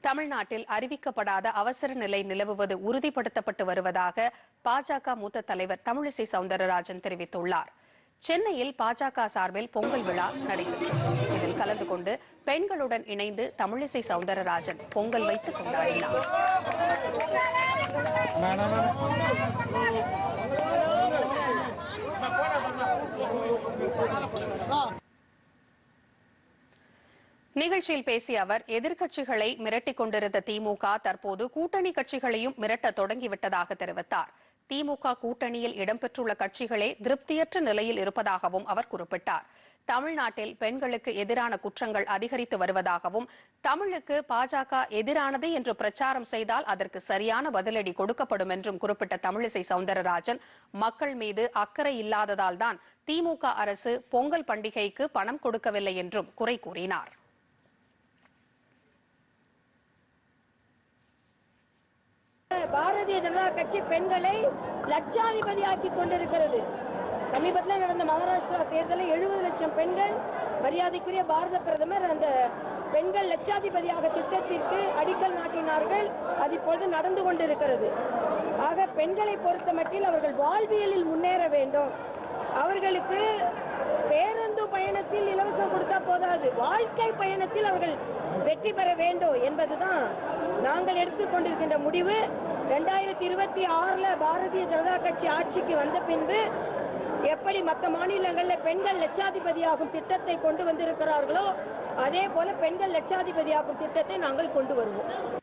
தமிழ்நாட்டில் அறிவிக்கப்படாத அவசர நிலை நிலவுவது உறுதிப்படுத்தப்பட்டு வருவதாக பாஜக மூத்த தலைவர் தமிழிசை சவுந்தரராஜன் தெரிவித்துள்ளார். சென்னையில் பாஜக சார்பில் பொங்கல் விழா நடைபெற்றது. இதில் கலந்து கொண்டு பெண்களுடன் இணைந்து தமிழிசை சவுந்தரராஜன் பொங்கல் வைத்து கொண்டாடினார். நிகழ்ச்சியில் பேசிய அவர், எதிர்க்கட்சிகளை மிரட்டிக் கொண்டிருந்த திமுக தற்போது கூட்டணி கட்சிகளையும் மிரட்ட தொடங்கிவிட்டதாக தெரிவித்தார். திமுக கூட்டணியில் இடம்பெற்றுள்ள கட்சிகளே திருப்தியற்ற நிலையில் இருப்பதாகவும் அவர் குறிப்பிட்டார். தமிழ்நாட்டில் பெண்களுக்கு எதிரான குற்றங்கள் அதிகரித்து வருவதாகவும், தமிழுக்கு பாஜக எதிரானது என்று பிரச்சாரம் செய்தால் அதற்கு சரியான பதிலடி கொடுக்கப்படும் என்றும் குறிப்பிட்ட தமிழிசை சவுந்தரராஜன், மக்கள் மீது அக்கறை இல்லாததால் தான் திமுக அரசு பொங்கல் பண்டிகைக்கு பணம் கொடுக்கவில்லை என்றும் குறை கூறினார். பாரதிய ஜனதா கட்சி பெண்களை லட்சாதிபதியாக்கி கொண்டிருக்கிறது. சமீபத்தில் நடந்த மகாராஷ்டிரா தேர்தலில் 70 லட்சம் பெண்கள், மரியாதைக்குரிய பாரத பிரதமர் அந்த பெண்கள் லட்சாதிபதியாக திட்டத்திற்கு அடிக்கல் நாட்டினார்கள். அது இப்பொழுது நடந்து கொண்டிருக்கிறது. ஆக பெண்களை பொறுத்த மட்டில் அவர்கள் வாழ்வியலில் முன்னேற வேண்டும். அவர்களுக்கு பேருந்து பயணத்தில் இலவசம் கொடுத்தா போதாது, வாழ்க்கை பயணத்தில் அவர்கள் வெற்றி பெற வேண்டும் என்பதுதான் நாங்கள் எடுத்துக்கொண்டிருக்கின்ற முடிவு. 2026 பாரதிய ஜனதா கட்சி ஆட்சிக்கு வந்த பின்பு எப்படி மற்ற மாநிலங்களில் பெண்கள் லட்சாதிபதியாகும் திட்டத்தை கொண்டு வந்திருக்கிறார்களோ அதே போல பெண்கள் லட்சாதிபதியாகும் திட்டத்தை நாங்கள் கொண்டு வருவோம்.